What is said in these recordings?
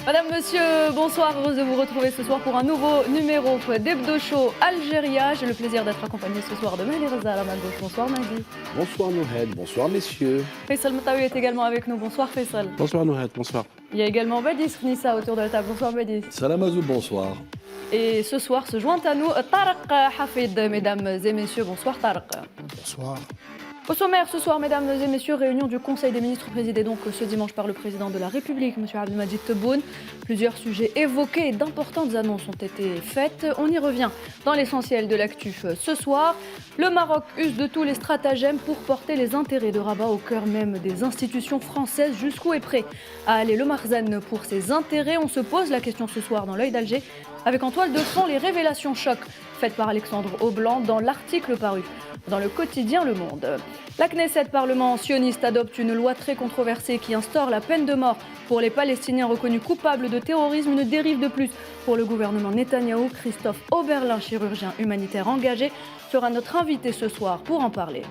Madame, Monsieur, bonsoir, heureuse de vous retrouver ce soir pour un nouveau numéro d'Hebdo Show Algéria. J'ai le plaisir d'être accompagnée ce soir de Mehdi Reza à ma gauche. Bonsoir Mehdi. Bonsoir Nouhed, bonsoir messieurs. Faisal Matawi est également avec nous. Bonsoir Faisal. Bonsoir Nouhed, bonsoir. Il y a également Badi Nissa autour de la table. Bonsoir Badi. Salam Azou, bonsoir. Et ce soir se joint à nous Tarek Hafid, mesdames et messieurs. Bonsoir Tarek. Bonsoir. Au sommaire ce soir, mesdames et messieurs, réunion du Conseil des ministres présidée donc ce dimanche par le président de la République, M. Abdelmadjid Tebboune. Plusieurs sujets évoqués et d'importantes annonces ont été faites. On y revient dans l'essentiel de l'actu ce soir. Le Maroc use de tous les stratagèmes pour porter les intérêts de Rabat au cœur même des institutions françaises. Jusqu'où est prêt à aller le Marzane pour ses intérêts? On se pose la question ce soir dans l'œil d'Alger, avec en toile de fond les révélations chocs faites par Alexandre Aublan dans l'article paru dans le quotidien Le Monde. La Knesset, parlement sioniste, adopte une loi très controversée qui instaure la peine de mort pour les Palestiniens reconnus coupables de terrorisme. Une dérive de plus pour le gouvernement Netanyahou. Christophe Oberlin, chirurgien humanitaire engagé, sera notre invité ce soir pour en parler.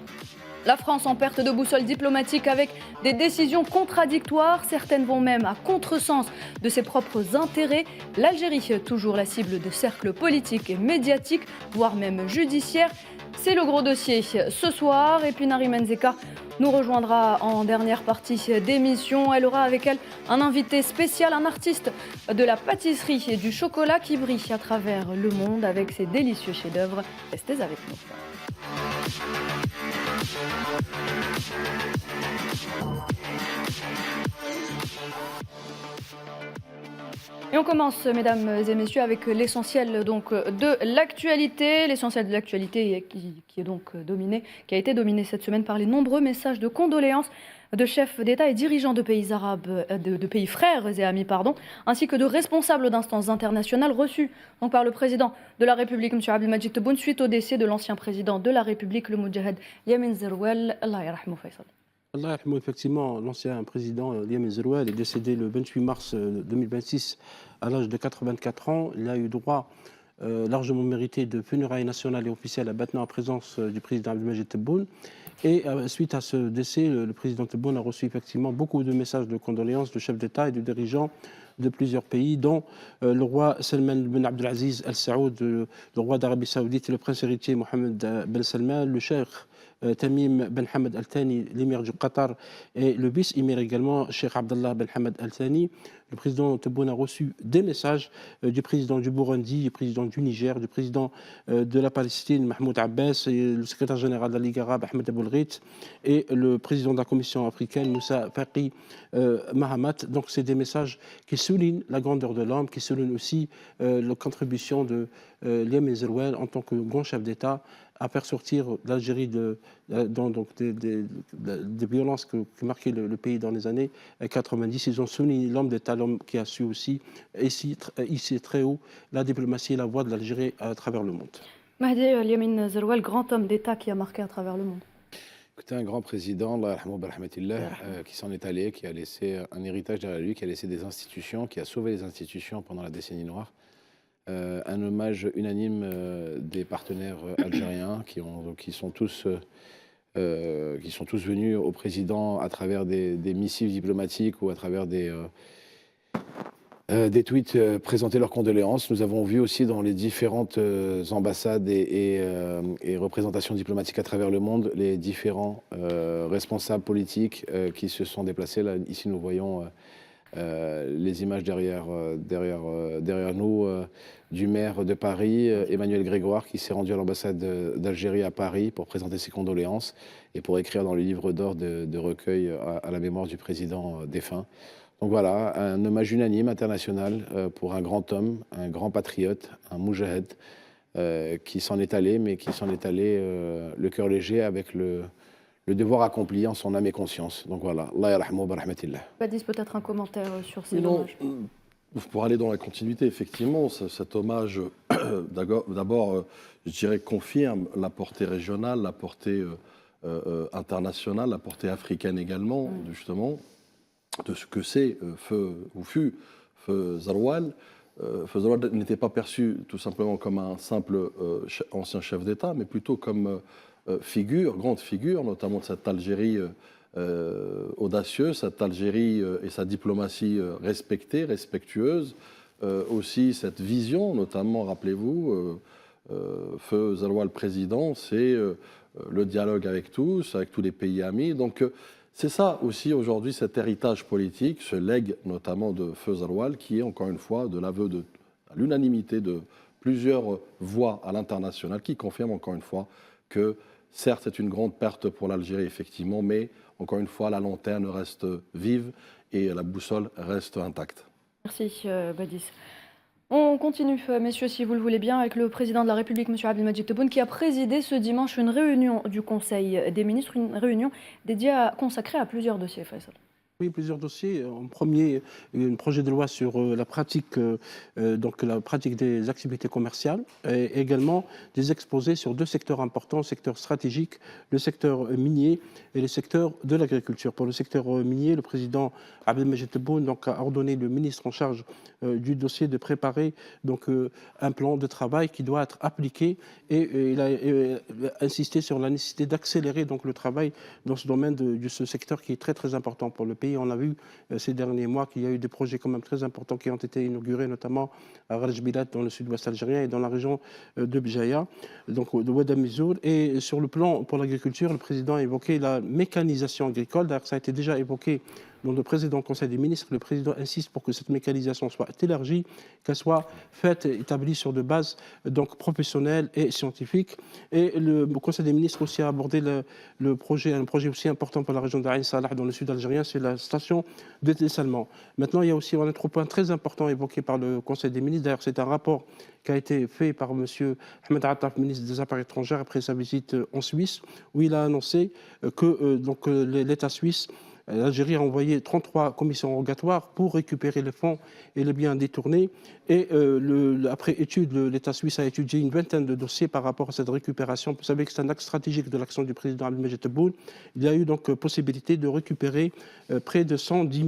La France en perte de boussole diplomatique avec des décisions contradictoires. Certaines vont même à contresens de ses propres intérêts. L'Algérie, toujours la cible de cercles politiques et médiatiques, voire même judiciaires. C'est le gros dossier ce soir. Et puis Nari Menzeka nous rejoindra en dernière partie d'émission. Elle aura avec elle un invité spécial, un artiste de la pâtisserie et du chocolat qui brille à travers le monde avec ses délicieux chefs-d'œuvre. Restez avec nous. Et on commence, mesdames et messieurs, avec l'essentiel donc de l'actualité. L'essentiel de l'actualité qui a été dominé cette semaine par les nombreux messages de condoléances de chefs d'État et dirigeants de pays arabes, de pays frères et amis, ainsi que de responsables d'instances internationales reçus donc par le président de la République, M. Abdelmadjid Tebboune, suite au décès de l'ancien président de la République, le Moudjahid Yamin Zerouel. Allah yarhamou Faisal. Allah yarhamou, effectivement, l'ancien président Yamin Zerouel est décédé le 28 mars 2026 à l'âge de 84 ans. Il a eu droit largement mérité de funérailles nationales et officielles à Batna en présence du président Abdelmadjid Tebboune. Et suite à ce décès, le président Tebboune a reçu effectivement beaucoup de messages de condoléances de chefs d'État et de dirigeants de plusieurs pays, dont le roi Salman Ben Abdelaziz Al Saoud, le roi d'Arabie Saoudite, et le prince héritier Mohammed Ben Salman, le cheikh Tamim Ben Hamad Al Thani, l'émir du Qatar, et le vice-émir également, Cheikh Abdallah Ben Hamad Al Thani. Le président Tebboune a reçu des messages du président du Burundi, du président du Niger, du président de la Palestine, Mahmoud Abbas, et le secrétaire général de la Ligue arabe, Ahmed Aboulghit, et le président de la Commission africaine, Moussa Faki Mahamat. Donc, c'est des messages qui soulignent la grandeur de l'homme, qui soulignent aussi la contribution de Yamin Zerouel en tant que grand chef d'État à faire sortir l'Algérie des violences qui marquaient le pays dans les années 90. Ils ont souligné l'homme d'État, l'homme qui a su aussi ici très haut la diplomatie et la voix de l'Algérie à travers le monde. Mahdi Yamin Zerouel, grand homme d'État qui a marqué à travers le monde. Écoutez, un grand président, qui s'en est allé, qui a laissé un héritage derrière lui, qui a laissé des institutions, qui a sauvé les institutions pendant la décennie noire. Un hommage unanime des partenaires algériens qui sont tous venus au président à travers des missives diplomatiques ou à travers des tweets présenter leurs condoléances. Nous avons vu aussi dans les différentes ambassades et représentations diplomatiques à travers le monde les différents responsables politiques qui se sont déplacés. Là, ici, nous voyons les images derrière nous du maire de Paris, Emmanuel Grégoire, qui s'est rendu à l'ambassade d'Algérie à Paris pour présenter ses condoléances et pour écrire dans le livre d'or de recueil à la mémoire du président défunt. Donc voilà, un hommage unanime international pour un grand homme, un grand patriote, un moujahid qui s'en est allé, mais qui s'en est allé le cœur léger avec le devoir accompli en son âme et conscience. Donc voilà, Allah yarhamou wa rahmatillah. Badis, peut-être un commentaire sur ces hommages. Pour aller dans la continuité, effectivement, cet hommage, d'abord, je dirais, confirme la portée régionale, la portée internationale, la portée africaine également, justement, de ce que c'est fut Feu Zerouel. Feuzaroual n'était pas perçu tout simplement comme un simple ancien chef d'État, mais plutôt comme grande figure, notamment de cette Algérie audacieuse, cette Algérie et sa diplomatie respectée, respectueuse, aussi cette vision, notamment, rappelez-vous, Feuzaroual président, c'est le dialogue avec tous les pays amis. Donc c'est ça aussi aujourd'hui, cet héritage politique, ce legs notamment de Feuzaroual, qui est encore une fois de l'aveu de l'unanimité de plusieurs voix à l'international, qui confirme encore une fois que certes c'est une grande perte pour l'Algérie effectivement, mais encore une fois la lanterne reste vive et la boussole reste intacte. Merci Badis. On continue, messieurs, si vous le voulez bien, avec le président de la République, M. Abdelmadjid Tebboune, qui a présidé ce dimanche une réunion du Conseil des ministres, une réunion consacrée à plusieurs dossiers, Faisal. Oui, plusieurs dossiers. En premier, un projet de loi sur la pratique des activités commerciales et également des exposés sur deux secteurs importants, secteur stratégique, le secteur minier et le secteur de l'agriculture. Pour le secteur minier, le président Abdelmadjid Tebboune a ordonné le ministre en charge du dossier de préparer un plan de travail qui doit être appliqué et il a insisté sur la nécessité d'accélérer le travail dans ce domaine de ce secteur qui est très très important pour le pays. On a vu ces derniers mois qu'il y a eu des projets quand même très importants qui ont été inaugurés, notamment à Rajbilat dans le sud-ouest algérien et dans la région de Bjaya, donc de Ouadamizoul. Et sur le plan pour l'agriculture, le président a évoqué la mécanisation agricole. D'ailleurs, ça a été déjà évoqué dans le précédent Conseil des ministres. Le président insiste pour que cette mécanisation soit élargie, qu'elle soit faite, établie sur de bases professionnelles et scientifiques. Et le Conseil des ministres aussi a abordé un projet aussi important pour la région d'Ain Salah dans le sud algérien, c'est la station de dessalement. Maintenant, il y a aussi un autre point très important évoqué par le Conseil des ministres. D'ailleurs, c'est un rapport qui a été fait par M. Ahmed Attaf, ministre des Affaires étrangères, après sa visite en Suisse, où il a annoncé que l'État suisse, l'Algérie a envoyé 33 commissions rogatoires pour récupérer les fonds et les biens détournés. Et après étude, l'État suisse a étudié une vingtaine de dossiers par rapport à cette récupération. Vous savez que c'est un axe stratégique de l'action du président Abdelmadjid Tebboune. Il y a eu donc possibilité de récupérer près de 110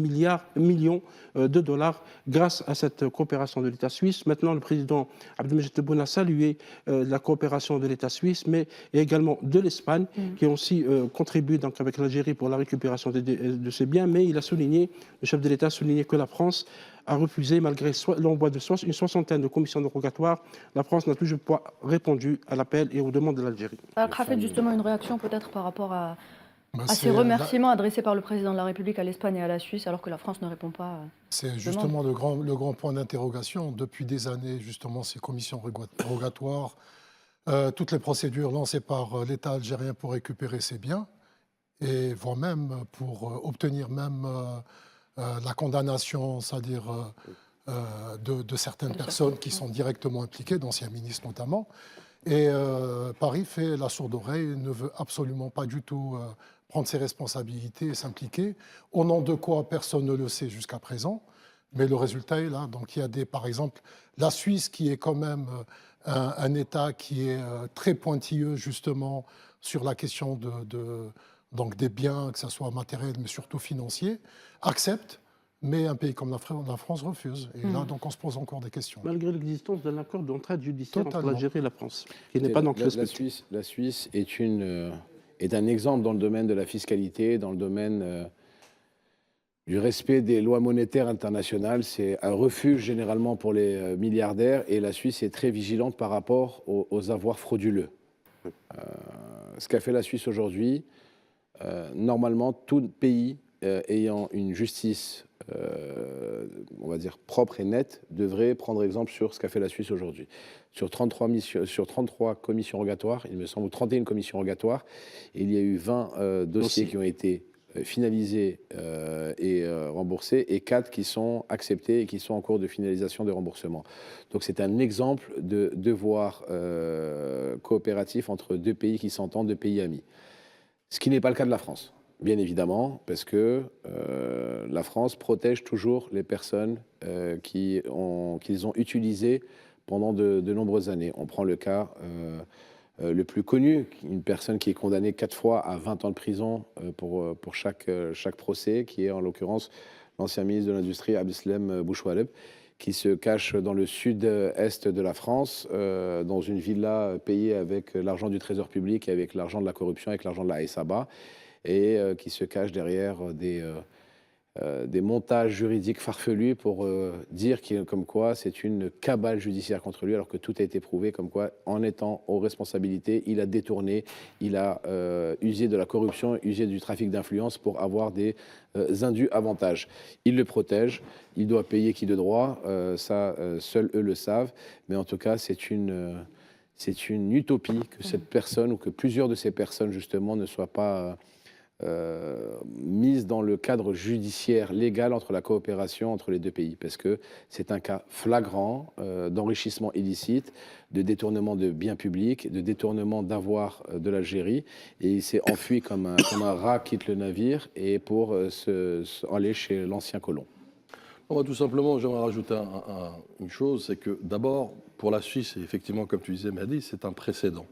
millions de dollars grâce à cette coopération de l'État suisse. Maintenant, le président Abdelmadjid Tebboune a salué la coopération de l'État suisse, mais également de l'Espagne, qui ont aussi contribué avec l'Algérie pour la récupération de ces biens. Mais il a souligné, le chef de l'État a souligné que la France a refusé, malgré l'envoi de une soixantaine de commissions rogatoires, la France n'a toujours pas répondu à l'appel et aux demandes de l'Algérie. Alors, Rafet, justement, une réaction peut-être par rapport à ces remerciements adressés par le président de la République à l'Espagne et à la Suisse, alors que la France ne répond pas. C'est justement le grand point d'interrogation. Depuis des années, justement, ces commissions rogatoires, toutes les procédures lancées par l'État algérien pour récupérer ces biens, et voire même pour obtenir même la condamnation, c'est-à-dire de certaines personnes qui sont directement impliquées, d'anciens ministres notamment. Et Paris fait la sourde oreille, ne veut absolument pas du tout prendre ses responsabilités et s'impliquer. Au nom de quoi, personne ne le sait jusqu'à présent, mais le résultat est là. Donc il y a par exemple, la Suisse qui est quand même un État qui est très pointilleux justement sur la question donc des biens, que ce soit matériel, mais surtout financier, accepte, mais un pays comme la France refuse. Et là, donc, on se pose encore des questions. Malgré l'existence d'un accord d'entraide judiciaire entre l'Algérie et la France, qui n'est pas donc respecté. La Suisse est un exemple dans le domaine de la fiscalité, dans le domaine du respect des lois monétaires internationales. C'est un refuge généralement pour les milliardaires, et la Suisse est très vigilante par rapport aux avoirs frauduleux. Ce qu'a fait la Suisse aujourd'hui, normalement, tout pays ayant une justice, on va dire, propre et nette, devrait prendre exemple sur ce qu'a fait la Suisse aujourd'hui. Sur 33 commissions rogatoires, il me semble, ou 31 commissions rogatoires, il y a eu 20 dossiers qui ont été finalisés et remboursés, et 4 qui sont acceptés et qui sont en cours de finalisation de remboursement. Donc c'est un exemple de devoir coopératif entre deux pays qui s'entendent, deux pays amis. Ce qui n'est pas le cas de la France, bien évidemment, parce que la France protège toujours les personnes qu'ils ont utilisées pendant de nombreuses années. On prend le cas le plus connu, une personne qui est condamnée 4 fois à 20 ans de prison pour chaque procès, qui est en l'occurrence l'ancien ministre de l'Industrie, Abdeslam Bouchoualeb, qui se cache dans le sud-est de la France, dans une villa payée avec l'argent du Trésor public et avec l'argent de la corruption, avec l'argent de la SABA, et qui se cache derrière des montages juridiques farfelus pour dire comme quoi c'est une cabale judiciaire contre lui, alors que tout a été prouvé comme quoi, en étant aux responsabilités, il a détourné, il a usé de la corruption, usé du trafic d'influence pour avoir des indus avantages. Il le protège, il doit payer qui de droit, seuls eux le savent, mais en tout cas c'est une utopie que cette personne ou que plusieurs de ces personnes justement ne soient pas mise dans le cadre judiciaire légal entre la coopération entre les deux pays, parce que c'est un cas flagrant d'enrichissement illicite, de détournement de biens publics, de détournement d'avoirs de l'Algérie, et il s'est enfui comme un rat quitte le navire et pour aller chez l'ancien colon. Tout simplement, j'aimerais rajouter une chose, c'est que d'abord, pour la Suisse, et effectivement, comme tu disais, Mehdi, c'est un précédent,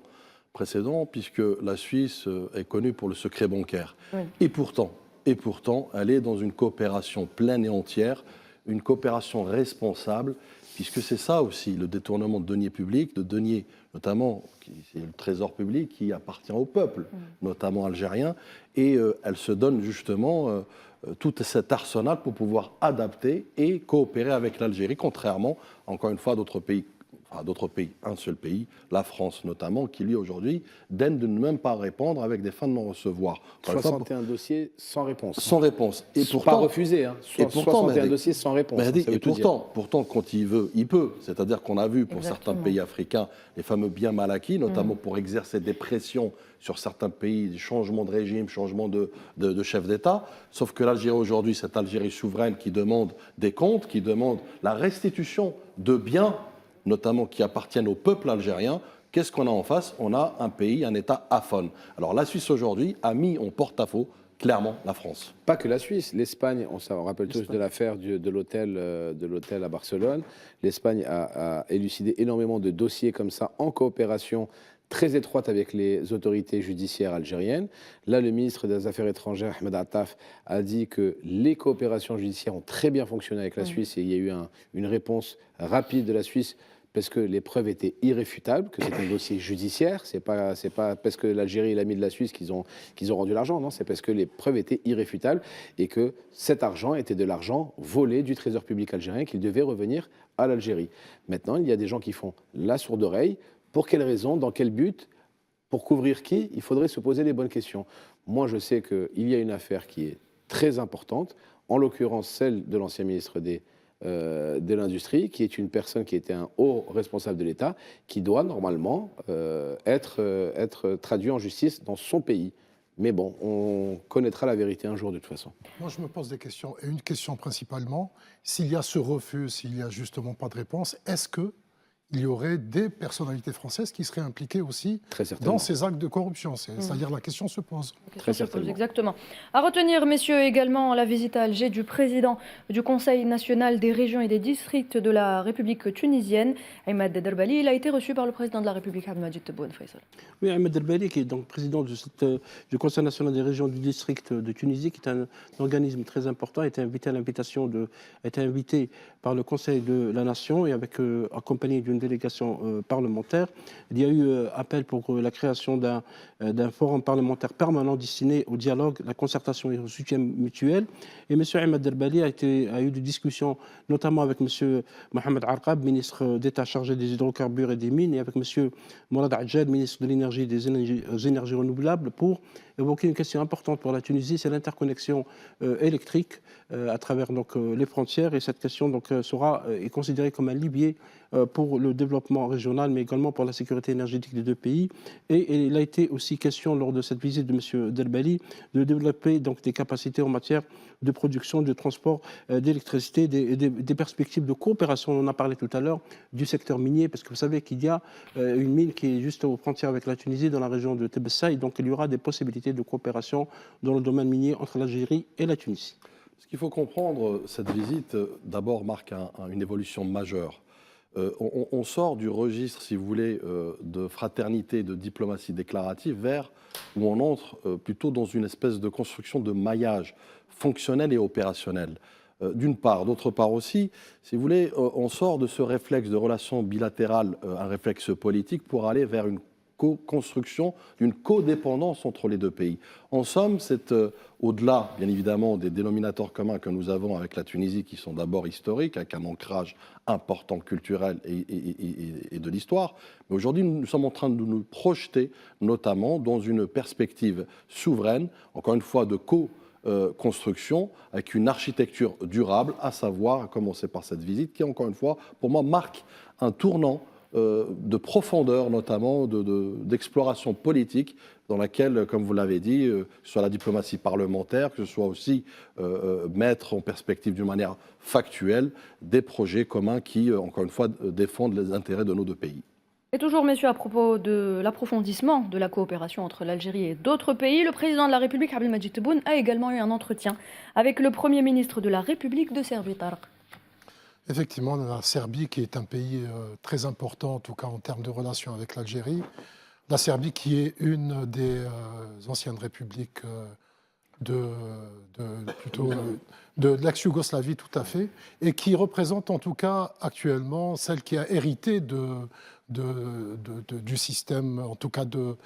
puisque la Suisse est connue pour le secret bancaire. Oui. Et pourtant, elle est dans une coopération pleine et entière, une coopération responsable, puisque c'est ça aussi, le détournement de deniers publics, de deniers notamment, c'est le trésor public qui appartient au peuple, notamment algérien, et elle se donne justement tout cet arsenal pour pouvoir adapter et coopérer avec l'Algérie, contrairement, encore une fois, à d'autres pays, un seul pays, la France notamment, qui lui aujourd'hui daigne de ne même pas répondre avec des fins de non-recevoir. 61 dossiers sans réponse. Sans réponse. Et pourtant, pas refusé. Hein. Et pourtant, 61 dossiers sans réponse. Et pourtant, quand il veut, il peut. C'est-à-dire qu'on a vu pour certains pays africains les fameux biens mal acquis, notamment pour exercer des pressions sur certains pays, des changements de régime, changements de chef d'État. Sauf que l'Algérie aujourd'hui, cette Algérie souveraine qui demande des comptes, qui demande la restitution de biens notamment qui appartiennent au peuple algérien, qu'est-ce qu'on a en face? On a un pays, un État aphone. Alors la Suisse aujourd'hui a mis en porte-à-faux clairement la France. Pas que la Suisse, l'Espagne, on rappelle tous de l'affaire de l'hôtel à Barcelone. L'Espagne a élucidé énormément de dossiers comme ça en coopération très étroite avec les autorités judiciaires algériennes. Là, le ministre des Affaires étrangères, Ahmed Attaf, a dit que les coopérations judiciaires ont très bien fonctionné avec la Suisse et il y a eu une réponse rapide de la Suisse parce que les preuves étaient irréfutables, que c'est un dossier judiciaire. C'est pas parce que l'Algérie est l'ami de la Suisse qu'ils ont rendu l'argent, non, c'est parce que les preuves étaient irréfutables et que cet argent était de l'argent volé du trésor public algérien qu'il devait revenir à l'Algérie. Maintenant, il y a des gens qui font la sourde oreille. Pour quelle raison? Dans quel but? Pour couvrir qui? Il faudrait se poser les bonnes questions. Moi, je sais qu'il y a une affaire qui est très importante, en l'occurrence celle de l'ancien ministre de l'Industrie, qui est une personne qui était un haut responsable de l'État, qui doit normalement être traduit en justice dans son pays. Mais bon, on connaîtra la vérité un jour de toute façon. Moi, je me pose des questions. Et une question principalement, s'il y a ce refus, s'il n'y a justement pas de réponse, est-ce qu'il y aurait des personnalités françaises qui seraient impliquées aussi dans ces actes de corruption? C'est-à-dire la question se pose. Très certainement. Exactement. À retenir, messieurs, également la visite à Alger du président du Conseil national des régions et des districts de la République tunisienne, Ahmed Derbali. Il a été reçu par le président de la République, Abdelmadjid Tebboune. Faisal. Oui, Ahmed Derbali, qui est donc président du Conseil national des régions et du district de Tunisie, qui est un organisme très important, a été invité par le Conseil de la Nation et accompagné d'une délégation parlementaire. Il y a eu appel pour la création d'un forum parlementaire permanent destiné au dialogue, la concertation et au soutien mutuel. Et M. Ahmed Derbali a eu des discussions, notamment avec M. Mohamed Arqab, ministre d'État chargé des hydrocarbures et des mines, et avec M. Mourad Adjad, ministre de l'énergie et des énergies renouvelables, pour évoquer une question importante pour la Tunisie, c'est l'interconnexion électrique à travers les frontières. Et cette question est considérée comme un levier pour le développement régional, mais également pour la sécurité énergétique des deux pays. Et il a été aussi question, lors de cette visite de M. Derbali, de développer des capacités en matière de production, de transport d'électricité, des perspectives de coopération, on en a parlé tout à l'heure, du secteur minier, parce que vous savez qu'il y a une mine qui est juste aux frontières avec la Tunisie, dans la région de Tebessaï, donc il y aura des possibilités de coopération dans le domaine minier entre l'Algérie et la Tunisie. Ce qu'il faut comprendre, cette visite, d'abord, marque une évolution majeure. On sort du registre, si vous voulez, de fraternité, de diplomatie déclarative, vers où on entre plutôt dans une espèce de construction de maillage fonctionnel et opérationnel. d'une part. D'autre part aussi, si vous voulez, on sort de ce réflexe de relations bilatérales, un réflexe politique, pour aller vers une co-construction, d'une codépendance entre les deux pays. En somme, c'est au-delà, bien évidemment, des dénominateurs communs que nous avons avec la Tunisie, qui sont d'abord historiques, avec un ancrage important culturel et de l'histoire. Mais aujourd'hui, nous sommes en train de nous projeter, notamment, dans une perspective souveraine, encore une fois, de construction avec une architecture durable, à savoir, à commencer par cette visite, qui, encore une fois, pour moi, marque un tournant de profondeur, notamment d'exploration politique, dans laquelle, comme vous l'avez dit, que ce soit la diplomatie parlementaire, que ce soit aussi mettre en perspective d'une manière factuelle des projets communs qui, encore une fois, défendent les intérêts de nos deux pays. Et toujours, messieurs, à propos de l'approfondissement de la coopération entre l'Algérie et d'autres pays, le président de la République, Abdelmadjid Tebboune, a également eu un entretien avec le Premier ministre de la République de Serbie, Tarek. Effectivement, la Serbie, qui est un pays très important, en tout cas en termes de relations avec l'Algérie, la Serbie qui est une des anciennes républiques de l'ex-Yougoslavie, tout à fait, et qui représente en tout cas actuellement celle qui a hérité du système, en tout cas de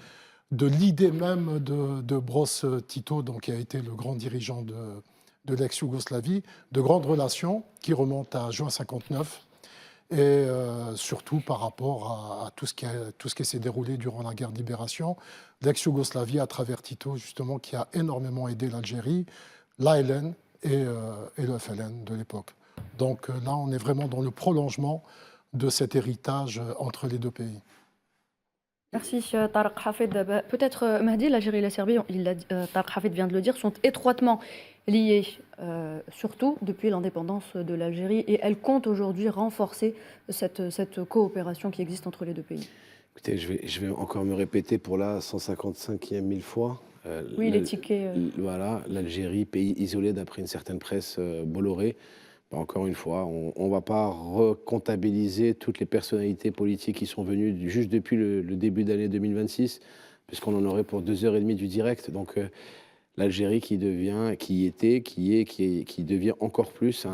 l'idée même de Broz Tito, donc, qui a été le grand dirigeant de l'ex-Yougoslavie, de grandes relations qui remontent à juin 1959, et surtout par rapport à tout ce qui s'est déroulé durant la guerre de libération. L'ex-Yougoslavie, à travers Tito, justement, qui a énormément aidé l'Algérie, l'ALN et le FLN de l'époque. Donc là, on est vraiment dans le prolongement de cet héritage entre les deux pays. Merci Tarek Hafed. Peut-être Mahdi, l'Algérie et la Serbie, Tarek Hafed vient de le dire, sont étroitement liées, surtout depuis l'indépendance de l'Algérie, et elles comptent aujourd'hui renforcer cette coopération qui existe entre les deux pays. Écoutez, je vais encore me répéter pour la 155e fois. Oui, les tickets. Voilà, l'Algérie, pays isolé d'après une certaine presse Bolloré. Encore une fois, on ne va pas recomptabiliser toutes les personnalités politiques qui sont venues juste depuis le début d'année 2026, puisqu'on en aurait pour 2h30 du direct. Donc l'Algérie qui devient encore plus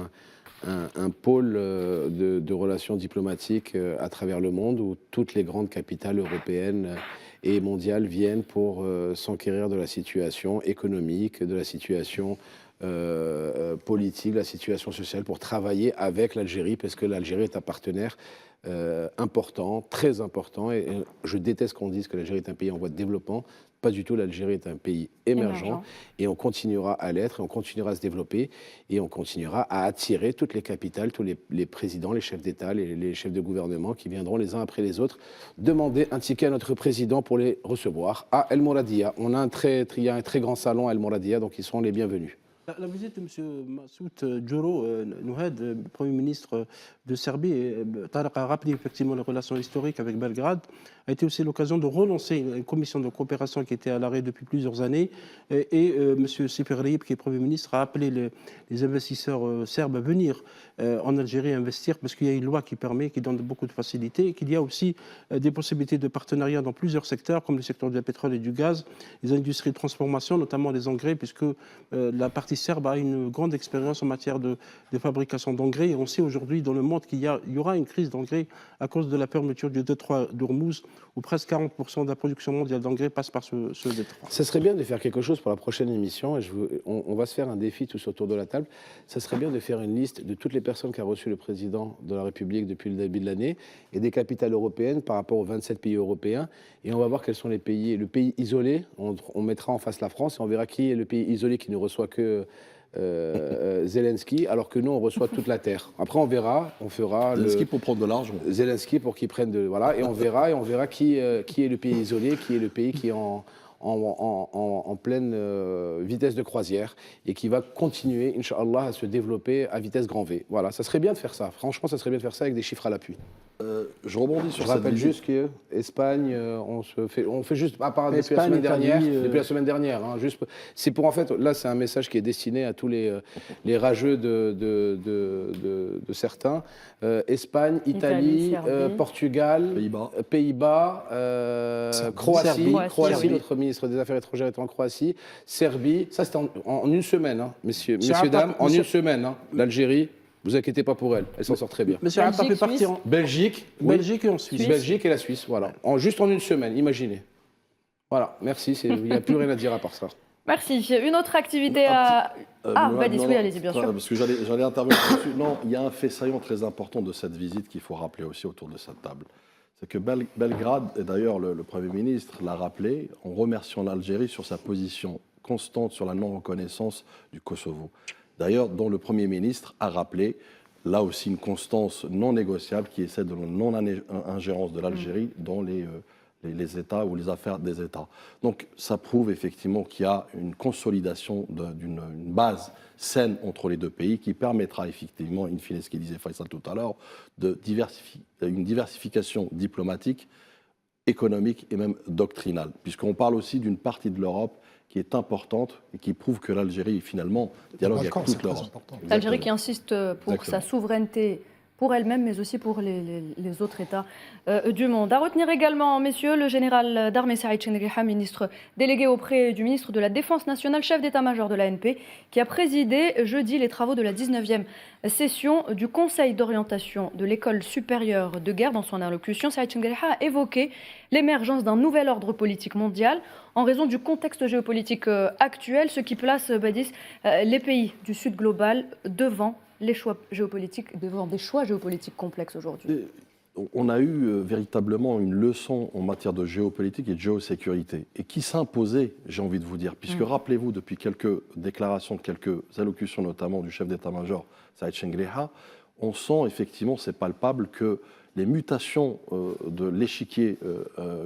un pôle de relations diplomatiques à travers le monde, où toutes les grandes capitales européennes et mondiales viennent pour s'enquérir de la situation économique, de la situation politique, la situation sociale, pour travailler avec l'Algérie, parce que l'Algérie est un partenaire important, très important, et je déteste qu'on dise que l'Algérie est un pays en voie de développement. Pas du tout, l'Algérie est un pays émergent, et on continuera à l'être, et on continuera à se développer, et on continuera à attirer toutes les capitales, tous les présidents, les chefs d'État, les chefs de gouvernement qui viendront les uns après les autres demander un ticket à notre président pour les recevoir à El Mouradia. Il y a un très grand salon à El Mouradia, donc ils seront les bienvenus. La visite de M. Massoud Djoro Nouhed, Premier ministre de Serbie, Tarek a rappelé effectivement les relations historiques avec Belgrade, a été aussi l'occasion de relancer une commission de coopération qui était à l'arrêt depuis plusieurs années. Et M. Sipirlieb, qui est Premier ministre, a appelé les investisseurs serbes à venir en Algérie investir, parce qu'il y a une loi qui donne beaucoup de facilités, et qu'il y a aussi des possibilités de partenariat dans plusieurs secteurs, comme le secteur du pétrole et du gaz, les industries de transformation, notamment les engrais, puisque la partie serbe a une grande expérience en matière de fabrication d'engrais. Et on sait aujourd'hui dans le monde qu'il y aura une crise d'engrais à cause de la fermeture du détroit d'Ormuz, où presque 40% de la production mondiale d'engrais passe par ce détroit. Ça serait bien de faire quelque chose pour la prochaine émission, et on va se faire un défi tous autour de la table. Ça serait bien de faire une liste de toutes les personnes qu'a reçu le président de la République depuis le début de l'année, et des capitales européennes par rapport aux 27 pays européens, et on va voir quels sont les pays. Le pays isolé, on mettra en face la France, et on verra qui est le pays isolé qui ne reçoit que Zelensky, alors que nous on reçoit toute la terre. Après on fera Zelensky pour prendre de l'argent. Zelensky pour qu'il prenne voilà, et on verra qui est le pays isolé, qui est le pays qui est en pleine vitesse de croisière et qui va continuer, Inch'Allah, à se développer à vitesse grand V. Voilà, ça serait bien de faire ça. Franchement, ça serait bien de faire ça avec des chiffres à l'appui. Je rebondis sur Je cette rappelle visite. juste qu'Espagne, on fait juste, à part depuis la Espagne, semaine dernière, Italie, depuis la semaine dernière, hein, juste, c'est pour en fait, là c'est un message qui est destiné à tous les rageux de certains. Espagne, Italie, Serbie. Portugal, Pays-Bas. Croatie, Serbie. notre ministre des Affaires étrangères est en Croatie, Serbie, ça c'était en une semaine, hein, messieurs, Monsieur dames, Attar- en monsieur- une semaine, hein, l'Algérie. Vous inquiétez pas pour elle s'en sort très bien. Monsieur Belgique, Attar fait partir Suisse. en Belgique, oui. Belgique et en Suisse. Belgique et la Suisse, voilà. Juste en une semaine, imaginez. Voilà, merci, il n'y a plus rien à dire à part ça. Merci. Une autre activité à... Badis, oui, allez-y, bien sûr. Parce que j'allais intervenir là-dessus. Non, il y a un fait saillant très important de cette visite qu'il faut rappeler aussi autour de cette table. C'est que Belgrade, et d'ailleurs le Premier ministre l'a rappelé, en remerciant l'Algérie sur sa position constante sur la non-reconnaissance du Kosovo. D'ailleurs, dont le Premier ministre a rappelé, là aussi, une constance non négociable qui est celle de la non-ingérence de l'Algérie dans les États ou les affaires des États. Donc ça prouve effectivement qu'il y a une consolidation d'une base saine entre les deux pays qui permettra effectivement, in fine, ce qu'il disait Faisal tout à l'heure, une diversification diplomatique, économique et même doctrinale. Puisqu'on parle aussi d'une partie de l'Europe qui est importante et qui prouve que l'Algérie, finalement, dialogue avec toute l'Europe. L'Algérie qui insiste pour Exactement. sa souveraineté pour elle-même, mais aussi pour les autres États du monde. À retenir également, messieurs, le général d'armée Saïd Chenriha, ministre délégué auprès du ministre de la Défense nationale, chef d'état-major de l'ANP, qui a présidé jeudi les travaux de la 19e session du Conseil d'orientation de l'école supérieure de guerre. Dans son allocution, Saïd Chenriha a évoqué l'émergence d'un nouvel ordre politique mondial en raison du contexte géopolitique actuel, ce qui place, Badis, les pays du Sud global devant des choix géopolitiques complexes aujourd'hui. On a eu véritablement une leçon en matière de géopolitique et de géosécurité, et qui s'imposait, j'ai envie de vous dire, puisque rappelez-vous, depuis quelques déclarations, quelques allocutions notamment du chef d'état-major Saïd Chenriha, on sent effectivement, c'est palpable, que les mutations de l'échiquier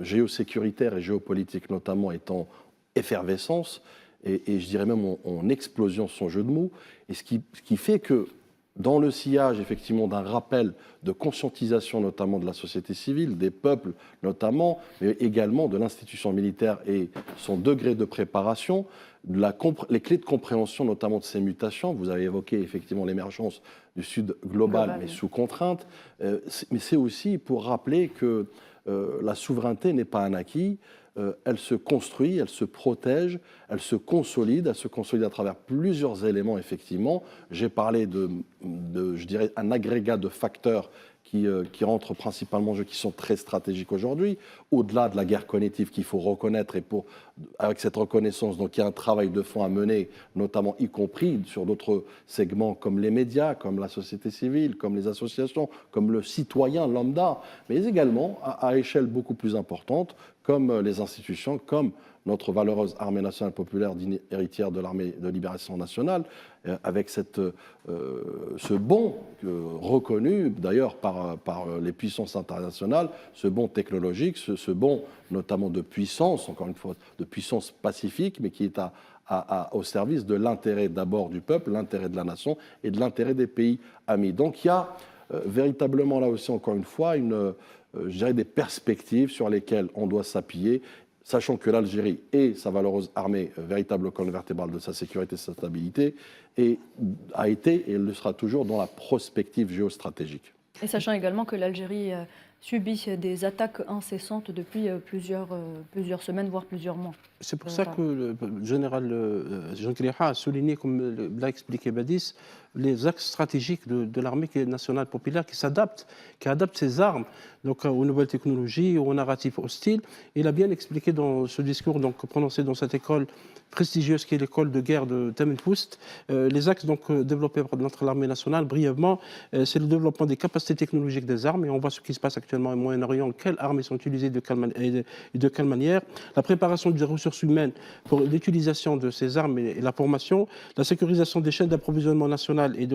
géosécuritaire et géopolitique notamment étant effervescence, et je dirais même en explosion son jeu de mots, et ce qui fait que dans le sillage effectivement d'un rappel de conscientisation notamment de la société civile, des peuples notamment, mais également de l'institution militaire et son degré de préparation, les clés de compréhension notamment de ces mutations. Vous avez évoqué effectivement l'émergence du Sud global, mais sous contrainte, mais c'est aussi pour rappeler que la souveraineté n'est pas un acquis. Elle se construit, elle se protège, elle se consolide à travers plusieurs éléments, effectivement. J'ai parlé je dirais, un agrégat de facteurs qui rentrent principalement en jeu, qui sont très stratégiques aujourd'hui, au-delà de la guerre cognitive qu'il faut reconnaître, et avec cette reconnaissance, donc il y a un travail de fond à mener, notamment y compris sur d'autres segments comme les médias, comme la société civile, comme les associations, comme le citoyen lambda, mais également à échelle beaucoup plus importante, comme les institutions, comme notre valeureuse armée nationale populaire, héritière de l'armée de libération nationale, avec ce bond reconnu d'ailleurs par les puissances internationales, ce bond technologique, ce bond notamment de puissance, encore une fois, de puissance pacifique, mais qui est au service de l'intérêt d'abord du peuple, l'intérêt de la nation et de l'intérêt des pays amis. Donc il y a véritablement là aussi, encore une fois, je dirais des perspectives sur lesquelles on doit s'appuyer, sachant que l'Algérie est sa valeureuse armée, véritable colonne vertébrale de sa sécurité et de sa stabilité, et a été et elle le sera toujours dans la prospective géostratégique. Et sachant également que l'Algérie subit des attaques incessantes depuis plusieurs semaines, voire plusieurs mois. C'est pour ça que le général Chenriha a souligné, comme l'a expliqué Badis, les axes stratégiques de l'armée nationale populaire qui adapte ses armes donc, aux nouvelles technologies, aux narratifs hostiles. Il a bien expliqué dans ce discours donc, prononcé dans cette école prestigieuse qui est l'école de guerre de Temmelpoust, les axes donc, développés par notre armée nationale brièvement, c'est le développement des capacités technologiques des armes, et on voit ce qui se passe actuellement actuellement au Moyen-Orient, quelles armes sont utilisées et de quelle manière, la préparation des ressources humaines pour l'utilisation de ces armes et la formation, la sécurisation des chaînes d'approvisionnement nationales et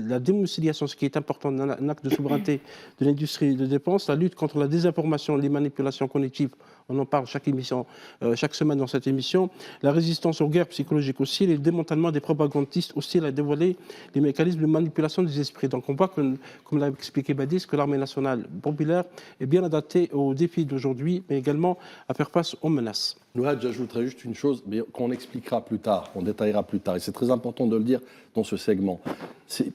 la dédomiciliation, ce qui est important, un acte de souveraineté de l'industrie de défense, la lutte contre la désinformation, les manipulations cognitives, on en parle chaque semaine dans cette émission, la résistance aux guerres psychologiques aussi, et le démantèlement des propagandistes aussi, à dévoiler les mécanismes de manipulation des esprits. Donc on voit que, comme l'a expliqué Badis, que l'armée nationale populaire est bien adaptée aux défis d'aujourd'hui, mais également à faire face aux menaces. Nouhad, j'ajouterais juste une chose, mais qu'on expliquera plus tard, qu'on détaillera plus tard, et c'est très important de le dire dans ce segment.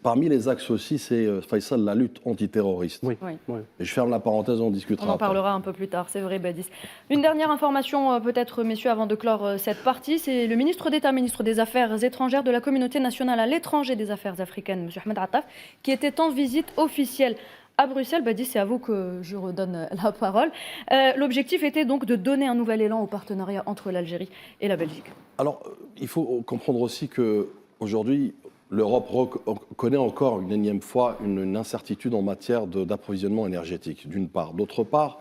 Parmi les axes aussi, c'est, Faisal, la lutte antiterroriste. Oui. Et je ferme la parenthèse, on discutera. On en parlera un peu plus tard, c'est vrai, Badis. Une dernière information, peut-être, messieurs, avant de clore cette partie, c'est le ministre d'État, ministre des Affaires étrangères de la communauté nationale à l'étranger des Affaires africaines, M. Ahmed Attaf, qui était en visite officielle à Bruxelles. Badis, c'est à vous que je redonne la parole. L'objectif était donc de donner un nouvel élan au partenariat entre l'Algérie et la Belgique. Alors, il faut comprendre aussi qu'aujourd'hui, l'Europe connaît encore une énième fois une incertitude en matière d'approvisionnement énergétique, d'une part. D'autre part,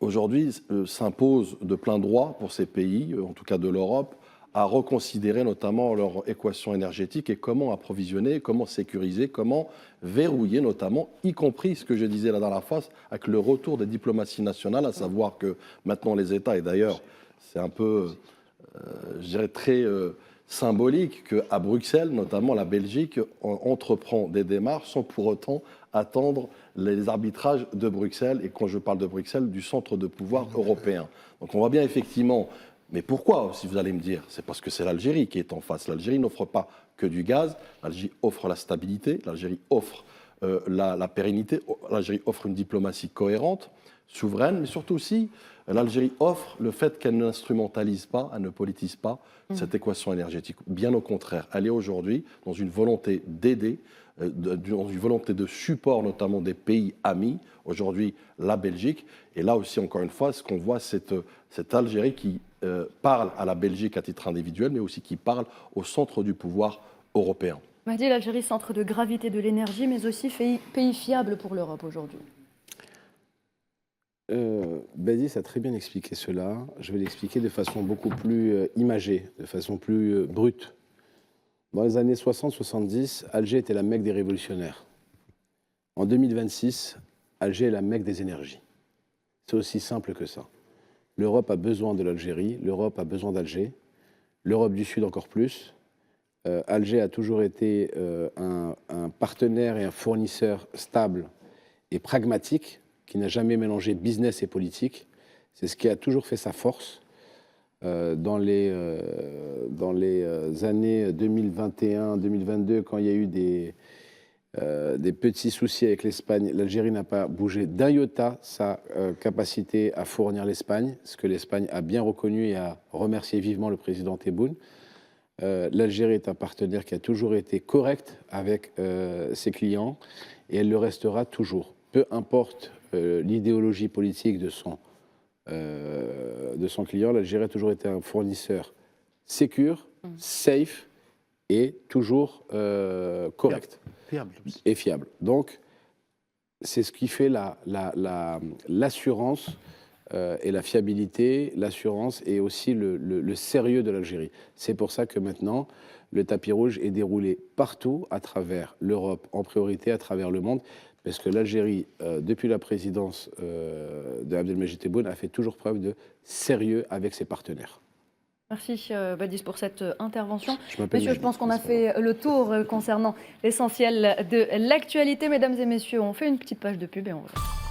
aujourd'hui, s'impose de plein droit pour ces pays, en tout cas de l'Europe, à reconsidérer notamment leur équation énergétique et comment approvisionner, comment sécuriser, comment verrouiller notamment, y compris ce que je disais la dernière fois, avec le retour des diplomaties nationales, à savoir que maintenant les États, et d'ailleurs c'est un peu, je dirais, très symbolique qu'à Bruxelles, notamment la Belgique, entreprend des démarches sans pour autant attendre les arbitrages de Bruxelles, et quand je parle de Bruxelles, du centre de pouvoir européen. Donc on voit bien effectivement. Mais pourquoi, si vous allez me dire? C'est parce que c'est l'Algérie qui est en face. L'Algérie n'offre pas que du gaz, l'Algérie offre la stabilité, l'Algérie offre la pérennité, l'Algérie offre une diplomatie cohérente, souveraine, mais surtout aussi, l'Algérie offre le fait qu'elle n'instrumentalise pas, elle ne politise pas cette équation énergétique. Bien au contraire, elle est aujourd'hui dans une volonté d'aider, dans une volonté de support notamment des pays amis, aujourd'hui la Belgique. Et là aussi, encore une fois, ce qu'on voit, cette Algérie qui parle à la Belgique à titre individuel, mais aussi qui parle au centre du pouvoir européen. Mahdi, l'Algérie, centre de gravité de l'énergie, mais aussi pays fiable pour l'Europe aujourd'hui. Badis a très bien expliqué cela. Je vais l'expliquer de façon beaucoup plus imagée, de façon plus brute. Dans les années 60-70, Alger était la Mecque des révolutionnaires. En 2026, Alger est la Mecque des énergies. C'est aussi simple que ça. L'Europe a besoin de l'Algérie, l'Europe a besoin d'Alger, l'Europe du Sud encore plus. Alger a toujours été un partenaire et un fournisseur stable et pragmatique, qui n'a jamais mélangé business et politique. C'est ce qui a toujours fait sa force. Dans les années 2021-2022, quand il y a eu des petits soucis avec l'Espagne, l'Algérie n'a pas bougé d'un iota sa capacité à fournir l'Espagne, ce que l'Espagne a bien reconnu et a remercié vivement le président Tebboune. L'Algérie est un partenaire qui a toujours été correct avec ses clients et elle le restera toujours. Peu importe l'idéologie politique de son client, l'Algérie a toujours été un fournisseur sécure, safe et toujours correct. Fiable. Et fiable. Donc, c'est ce qui fait l'assurance et la fiabilité, l'assurance et aussi le sérieux de l'Algérie. C'est pour ça que maintenant, le tapis rouge est déroulé partout, à travers l'Europe, en priorité, à travers le monde, parce que l'Algérie, depuis la présidence de Abdelmajid Tebboune, a fait toujours preuve de sérieux avec ses partenaires. Merci Badis pour cette intervention. Messieurs, je pense qu'on a fait le tour concernant l'essentiel de l'actualité. Mesdames et messieurs, on fait une petite page de pub et on revient.